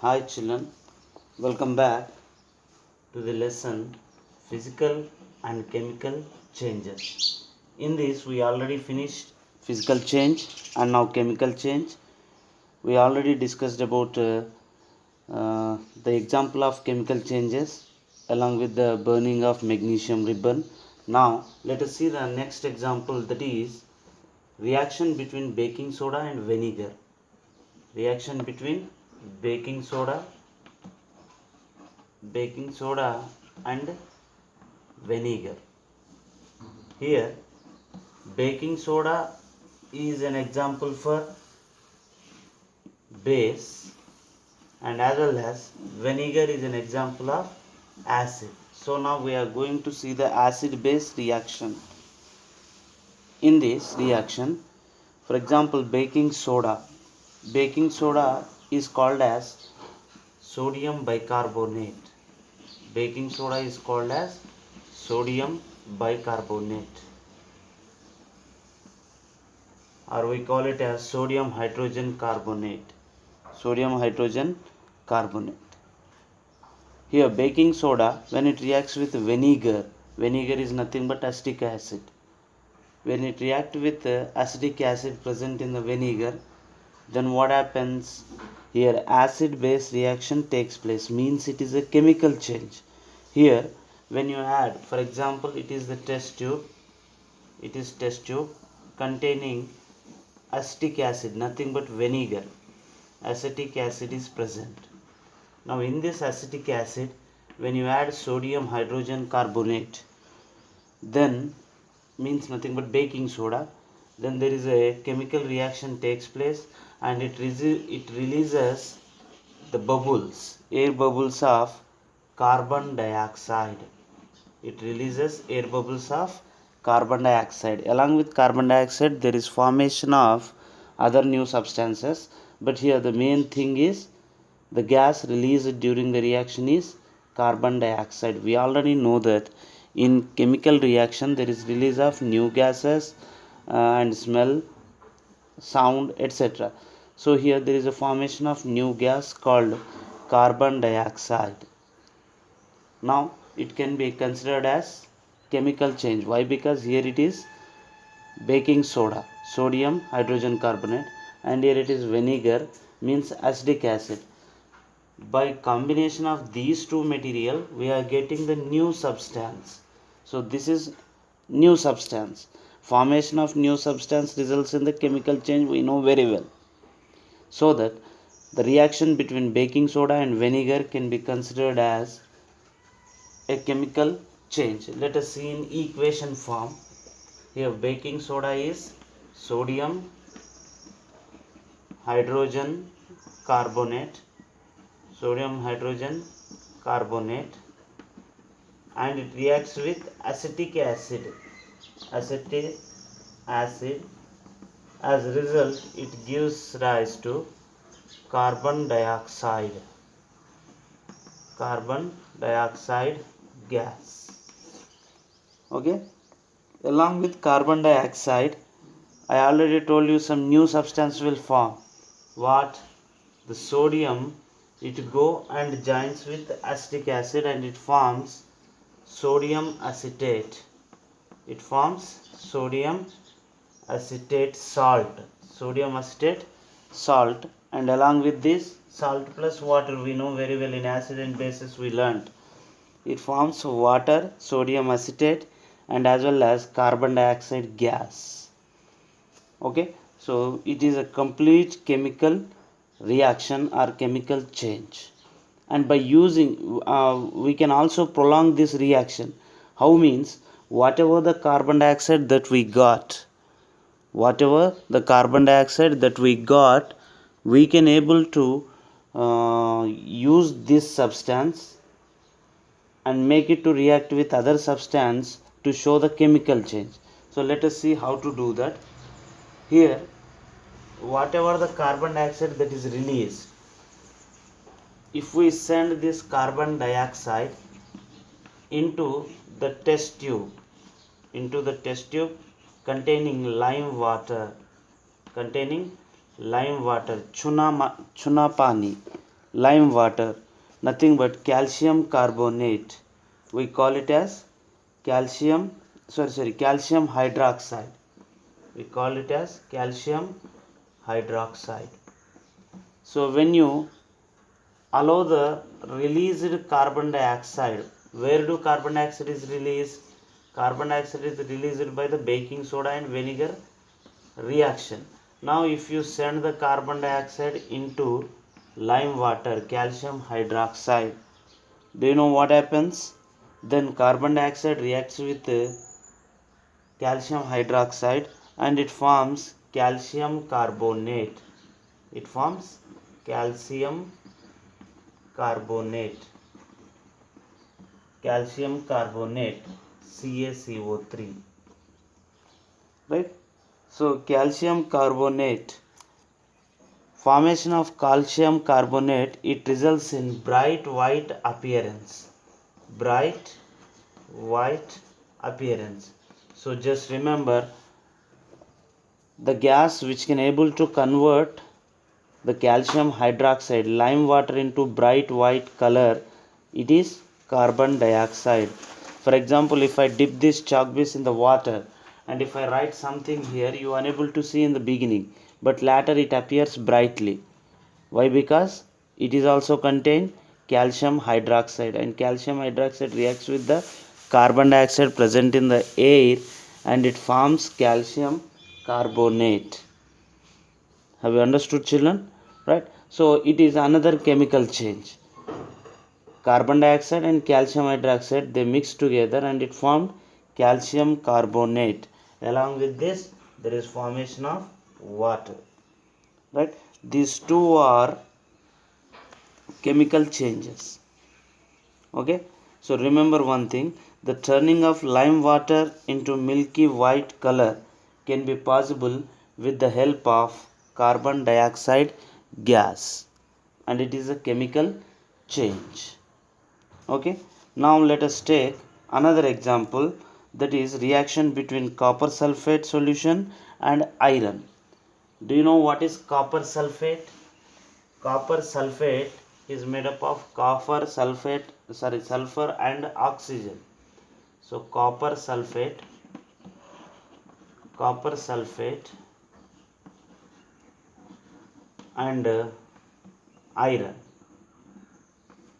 Hi children, welcome back to the lesson Physical and Chemical Changes. In this we already finished physical change and now chemical change. We already discussed about the example of chemical changes along with the burning of magnesium ribbon. Now let us see the next example, that is reaction between baking soda and vinegar. Reaction between baking soda and vinegar. Here baking soda is an example for base, and as well as vinegar is an example of acid. So now we are going to see the acid base reaction. In this reaction, for example, baking soda is called as sodium bicarbonate. Baking soda is called as sodium bicarbonate, or we call it as sodium hydrogen carbonate. Here baking soda, when it reacts with vinegar is nothing but acetic acid. When it reacts with acetic acid present in the vinegar, then what happens? Here acid base reaction takes place, means it is a chemical change. Here when you add, for example, it is test tube containing acetic acid, nothing but vinegar. Acetic acid is present. Now in this acetic acid, when you add sodium hydrogen carbonate, then means nothing but baking soda, then there is a chemical reaction takes place, and it releases the bubbles, air bubbles of carbon dioxide. It releases air bubbles of carbon dioxide. Along with carbon dioxide, there is formation of other new substances, but here the main thing is the gas released during the reaction is carbon dioxide. We already know that in chemical reaction there is release of new gases and smell, sound, etc. So here there is a formation of new gas called carbon dioxide. Now it can be considered as chemical change. Why? Because here it is baking soda, sodium hydrogen carbonate, and here it is vinegar, means acetic acid. By combination of these two material we are getting the new substance. So this is new substance. Formation of new substance results in the chemical change, we know very well. So that the reaction between baking soda and vinegar can be considered as a chemical change. Let us see in equation form. Here baking soda is sodium hydrogen carbonate, and it reacts with acetic acid. As a result, it gives rise to carbon dioxide gas. Okay, along with carbon dioxide, I already told you some new substance will form. What? The sodium, it go and joins with acetic acid and it forms sodium acetate. Sodium acetate salt. And along with this salt plus water, we know very well in acid and bases we learnt. It forms water, sodium acetate, and as well as carbon dioxide gas. Okay, so it is a complete chemical reaction or chemical change. And by using we can also prolong this reaction. How? Means whatever the carbon dioxide that we got, we can able to use this substance and make it to react with other substance to show the chemical change. So let us see how to do that. Here whatever the carbon dioxide that is released, if we send this carbon dioxide into the test tube containing lime water, chuna pani, lime water, nothing but calcium carbonate. We call it as calcium hydroxide. We call it as calcium hydroxide. So when you allow the released carbon dioxide, where do carbon dioxide is released? Carbon dioxide is released by the baking soda and vinegar reaction. Now if you send the carbon dioxide into lime water, calcium hydroxide, do you know what happens? Then carbon dioxide reacts with calcium hydroxide and it forms calcium carbonate. It forms calcium carbonate. Calcium carbonate, CaCO3. Right? So calcium carbonate, formation of calcium carbonate, it results in bright white appearance. Bright white appearance. So just remember, the gas which can able to convert the calcium hydroxide, lime water into bright white color, it is carbon dioxide. For example, if I dip this chalk piece in the water and if I write something here, you are unable to see in the beginning, but later it appears brightly. Why? Because it is also contain calcium hydroxide, and calcium hydroxide reacts with the carbon dioxide present in the air and it forms calcium carbonate. Have you understood, children? Right? So it is another chemical change. Carbon dioxide and calcium hydroxide, they mix together and it formed calcium carbonate. Along with this, there is formation of water. Right? These two are chemical changes. Okay? So remember one thing, the turning of lime water into milky white color can be possible with the help of carbon dioxide gas, and it is a chemical change. Okay, now let us take another example, that is reaction between copper sulfate solution and iron. Do you know what is copper sulfate? Copper sulfate is made up of sulfur and oxygen. So copper sulfate and iron.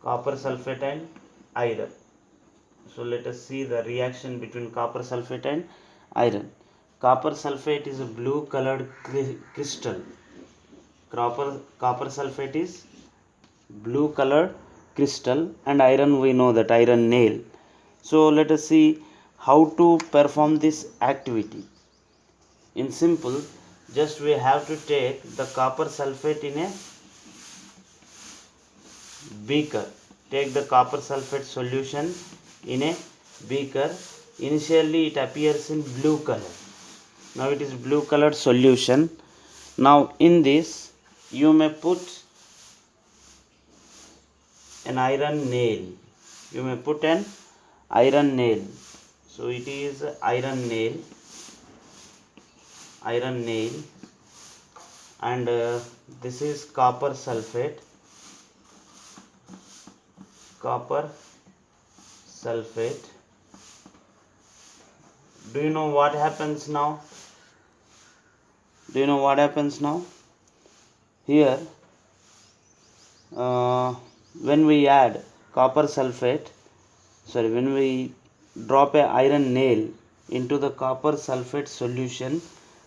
Copper sulfate and iron. So let us see the reaction between copper sulfate and iron. Copper sulfate is a blue colored crystal. Copper sulfate is blue colored crystal, and iron, we know that iron nail. So let us see how to perform this activity. In simple, just we have to take the copper sulfate in a beaker. Take the copper sulfate solution in a beaker. Initially it appears in blue color. Now it is blue colored solution. Now in this you may put an iron nail. You may put an iron nail. So it is iron nail, and this is copper sulfate. Do you know what happens now? Here, when we add copper sulfate, when we drop a iron nail into the copper sulfate solution,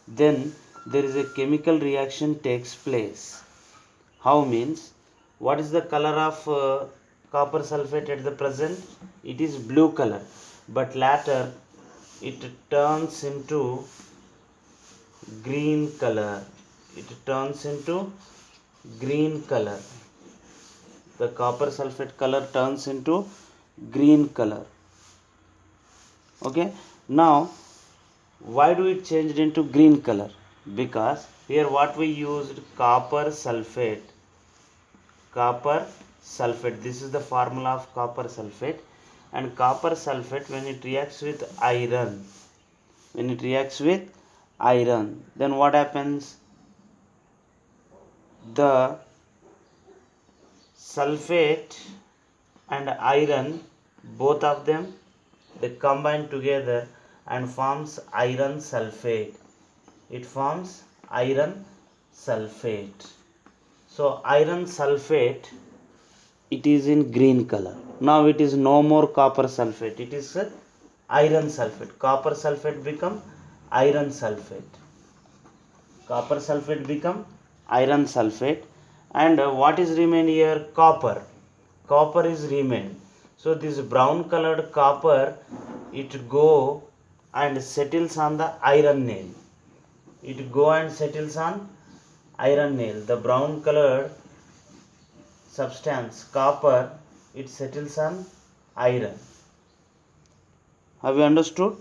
then there is a chemical reaction takes place. How means, what is the color of copper sulfate at the present? It is blue color, but later it turns into green color. The copper sulfate color turns into green color. Okay, now why do it changed into green color? Because here what we used, copper sulfate. This is the formula of copper sulfate. And copper sulfate, when it reacts with iron, then what happens? The sulfate and iron, both of them, they combine together and forms iron sulfate. It forms iron sulfate. So iron sulfate, it is in green color. Now it is no more copper sulfate, it is iron sulfate. Copper sulfate become iron sulfate. Copper sulfate become iron sulfate. And what is remained here? Copper. Copper is remained. So this brown colored copper, it go and settles on the iron nail. It go and settles on iron nail. The brown colored substance copper, it settles on iron. Have you understood?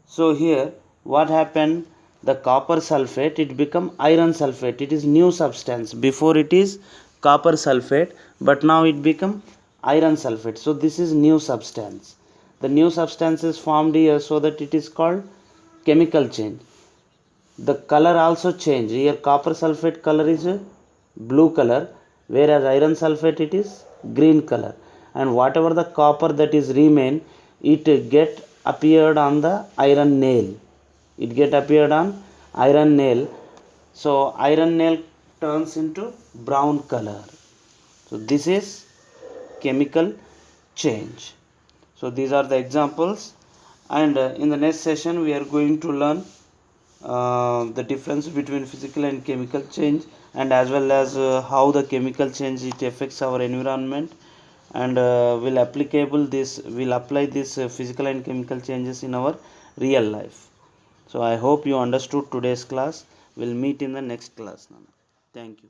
So here what happened? The copper sulfate, it become iron sulfate. It is new substance. Before it is copper sulfate, but now it become iron sulfate. So this is new substance. The new substance is formed here, so that it is called chemical change. The color also change. Here copper sulfate color is a blue color, whereas iron sulfate it is green color. And whatever the copper that is remain, it get appeared on the iron nail. It get appeared on iron nail. So iron nail turns into brown color. So this is chemical change. So these are the examples, and in the next session we are going to learn the difference between physical and chemical change, and as well as how the chemical change it affects our environment, and will apply this physical and chemical changes in our real life. So I hope you understood today's class. We'll meet in the next class. Thank you.